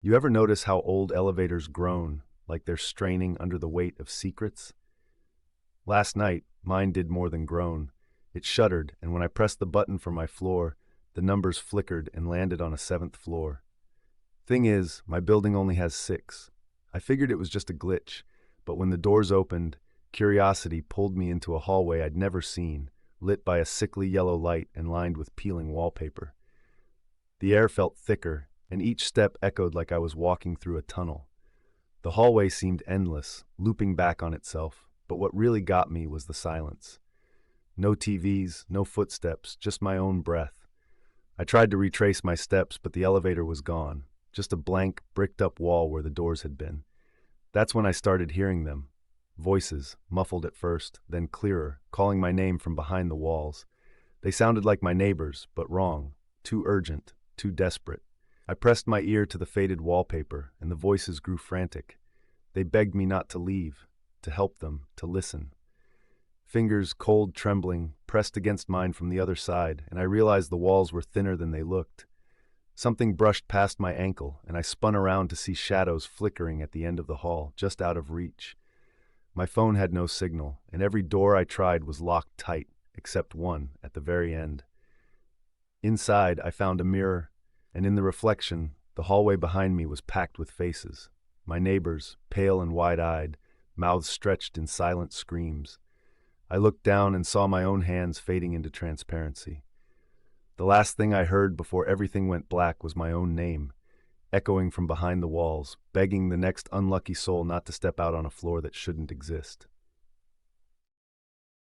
You ever notice how old elevators groan, like they're straining under the weight of secrets? Last night, mine did more than groan. It shuddered, and when I pressed the button for my floor, the numbers flickered and landed on a seventh floor. Thing is, my building only has six. I figured it was just a glitch, but when the doors opened, curiosity pulled me into a hallway I'd never seen, lit by a sickly yellow light and lined with peeling wallpaper. The air felt thicker, and each step echoed like I was walking through a tunnel. The hallway seemed endless, looping back on itself, but what really got me was the silence. No TVs, no footsteps, just my own breath. I tried to retrace my steps, but the elevator was gone, just a blank, bricked-up wall where the doors had been. That's when I started hearing them. Voices, muffled at first, then clearer, calling my name from behind the walls. They sounded like my neighbors, but wrong, too urgent, too desperate. I pressed my ear to the faded wallpaper, and the voices grew frantic. They begged me not to leave, to help them, to listen. Fingers, cold, trembling, pressed against mine from the other side, and I realized the walls were thinner than they looked. Something brushed past my ankle, and I spun around to see shadows flickering at the end of the hall, just out of reach. My phone had no signal, and every door I tried was locked tight, except one, at the very end. Inside, I found a mirror, and in the reflection, the hallway behind me was packed with faces. My neighbors, pale and wide-eyed, mouths stretched in silent screams. I looked down and saw my own hands fading into transparency. The last thing I heard before everything went black was my own name, echoing from behind the walls, begging the next unlucky soul not to step out on a floor that shouldn't exist.